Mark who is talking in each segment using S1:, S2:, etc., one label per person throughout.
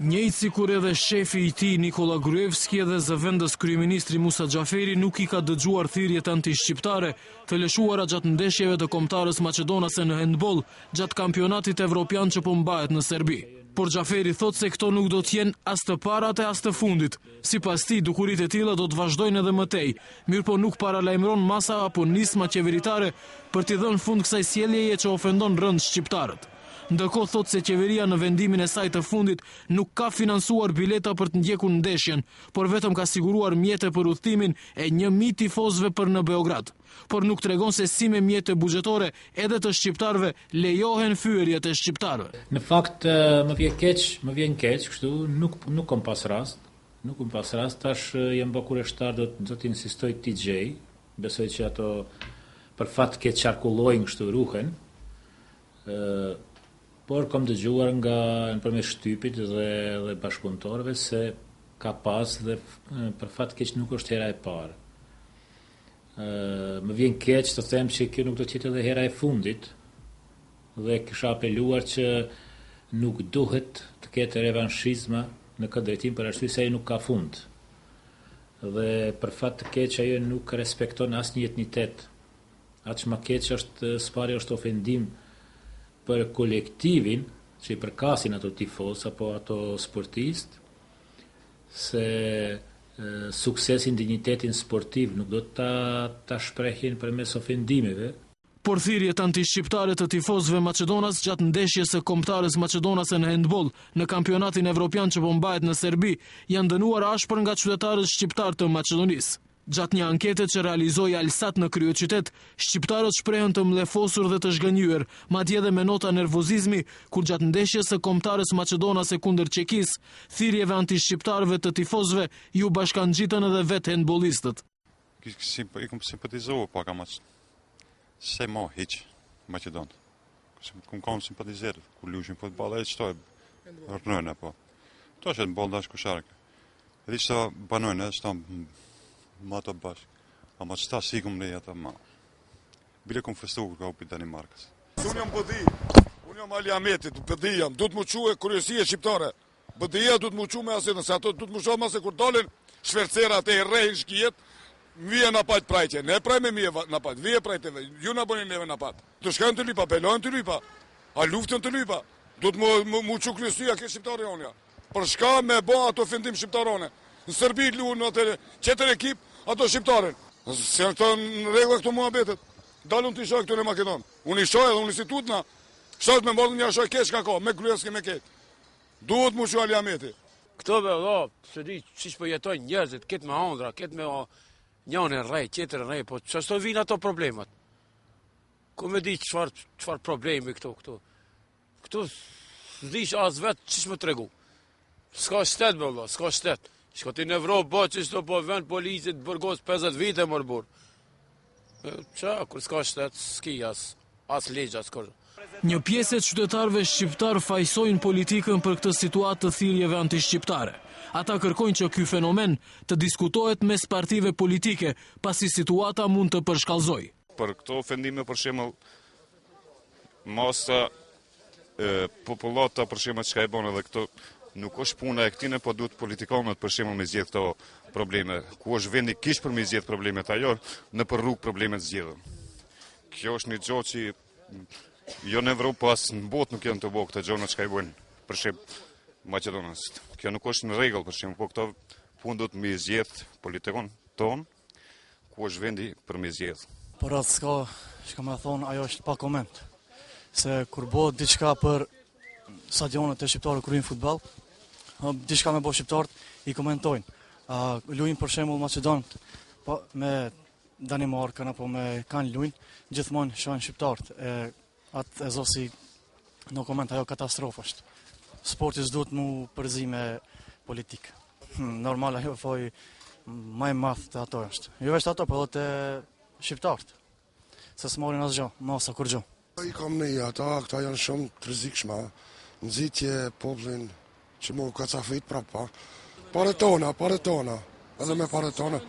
S1: Njëjtë sikur edhe shefi I tij Nikola Gruevski edhe zëvendës kryeministri Musa Xhaferi nuk I ka dëgjuar thirrjet anti-shqiptare të lëshuara gjatë ndeshjeve të kombëtarës maqedonase në handball gjatë kampionatit evropian që po mbahet në Serbi. Por Xhaferi thot se këto nuk do të jenë as të parat e as të fundit. Sipas tij, dukuritë e tilla do të vazhdojnë edhe më tej, mirëpo nuk paralajmëron masa apo nisma qeveritare për t'i dhënë fund kësaj sjelljeje që ofendon rënd shqiptarët. Ndërkohë thot se qeveria në vendimin e saj të fundit nuk ka financuar bileta për të ndjekur ndeshjen, por vetëm ka siguruar mjete për udhëtimin e 1000 tifozëve për në Beograd. Por nuk tregon se si me mjete buxhetore edhe të shqiptarëve lejohen fyerjet e shqiptarëve.
S2: Në fakt më vjen keq, kështu nuk kam pas rast. Nuk kam pas rast, tash jam bë kurioztar do të insistoj ti gjej. Besoj që ato për fat keq qarkullojnë kështu ruhen. Por kam dëgjuar nga nëpërmes shtypit dhe bashkëpunëtorëve se ka pas dhe për fat keq nuk është hera e parë. Më vjen keq të them që kjo nuk do të jetë edhe hera e fundit dhe kisha apeluar që nuk duhet të ketë revanshizma në këtë drejtim për arsye se ai nuk ka fund. Dhe për fat të keq ajo nuk respekton asnjë etnitet. Aq më keq është s'pari është ofendim për kolektivin që I përkasin ato tifos apo ato sportist, se suksesin, dignitetin sportiv nuk do ta shprehin përmes ofendimeve.
S1: Por thirrjet anti-shqiptare të tifozëve maqedonas gjatë ndeshjes së kombëtarës maqedonase në handball në kampionatin evropian që po mbahet në Serbi janë dënuar ashpër nga qytetarët shqiptar të Maqedonisë. Gjatë një ankete që realizoi Alsat në kryeqytet, shqiptarët shprehen të mlefosur dhe të zhgënjyer, madje edhe me nota nervozizmi, kur gjatë ndeshjes së kombëtarës maqedonase kundër Çekisë, thirrjeve anti-shqiptarëve të tifozëve ju bashkangjitën edhe vetë handbollistët.
S3: I kom simpatizuar pak ama se mo hiç Maqedon. Kom simpatizuar kur luajnë futboll ai çto rënë apo. To është boll dash košarke. Edhe çto banojnë, çto ma të bashkë, ama qëta sigum ne jata ma. Bile kom festu ka upi Danimarkës.
S4: Unë jam bëdi, unë jam Ali Ahmetit, bëdi jam, du të më quë kuriosia shqiptare. Bëdija du të më quë me asetën, se ato du të më shohë ma se kur dolin shvercerat e rejnë shkijet, vije në pajtë prajtje, ne praj me mije në pajtë, vije prajteve, ju në bënin neve në pajtë. Të shkajnë të lypa, pelojnë të lypa, a luftën të lypa, du të më quë kuriosia ke shqiptare onja. Për shka me bo ato ofendim shqiptarone. Në Serbi luën në atë qetër ekip, ato shqiptaren. Se janë këto në rregull këto muhabetet. Dalun të i shoj këtu në Makedon. Unë i shoj edhe unë institutna. Shojt me mbordhën një shoj keq ka ko, me Gruevski me keq. Duhet mu shoj Ali Ahmeti.
S5: Këto be se di qish po jetojnë njerëzit, ketë me andra, ketë me njën e rej, qetër e rej, po qështo vinë ato problemat? Ku me di qëfar problemi këto. Këtu s'dish as vetë qish me tregu. S'ka shtet be Allah, s'ka shtet. Shko ti në Evropë, bo që shto po vend policit bërgos 50 vite më rëbur. Qa, kur s'ka shtet, s'ki as legja, s'ka.
S1: Një pjesë e qytetarëve shqiptar fajsojnë politikën për këtë situatë të thirrjeve anti-shqiptare. Ata kërkojnë që ky fenomen të diskutohet mes partive politike, pasi situata mund të përshkallëzojë.
S3: Për këto ofendime për shembull masa popullata për shembull çka e bën edhe këto nuk është puna e këtine, po duhet politikanët për shembull me zgjedh këto probleme. Ku është vendi kish për me zgjedh problemet ajo, në për rrugë problemet zgjedhën. Kjo është një gjë që jo në Evropë, as në botë nuk janë të bëjë këto gjëra që i bëjnë për shembull Maqedonës. Kjo nuk është në rregull për shembull, po këto punë duhet me zgjedh politikanët ton, ku është vendi për me zgjedh.
S6: Por atë çka më thon, ajo është pa koment. Se kur bëhet diçka për stadionet e shqiptarëve kur luajnë futboll, diçka me bo shqiptarët I komentojnë. Luajnë për shembull Maqedonët, po me Danimarkën apo me kanë luajnë, gjithmonë shohin shqiptarët. Atë e zosi në koment ajo katastrofë është. Sporti s'duhet mu përzi me politikë. Normal ajo foj më e madh të ato është. Jo vetëm ato, por edhe të shqiptarët. Se s'morin asgjë, masa kur gjë.
S4: I kam ne ata janë shumë të rrezikshme. Nxitje popullin që mu ka cafit prapa. Pare tona, edhe me pare tona.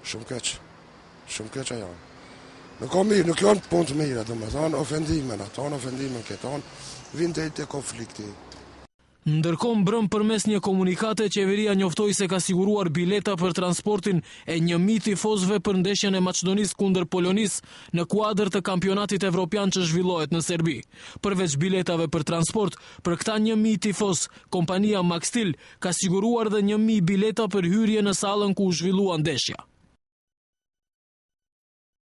S4: Shumë keq ajo. Nuk ka mirë, nuk janë punë të mira, domethënë ofendimen, ofendimen këton, vjen te konflikti.
S1: Ndërkohë mbrëm përmes një komunikate, qeveria njoftoi se ka siguruar bileta për transportin e 1000 tifozëve për ndeshjen e Maqedonisë kundër Polonisë në kuadër të kampionatit evropian që zhvillohet në Serbi. Përveç biletave për transport, për këta 1000 tifoz, kompania Maxtil ka siguruar dhe 1000 bileta për hyrje në sallën ku u zhvillua ndeshja.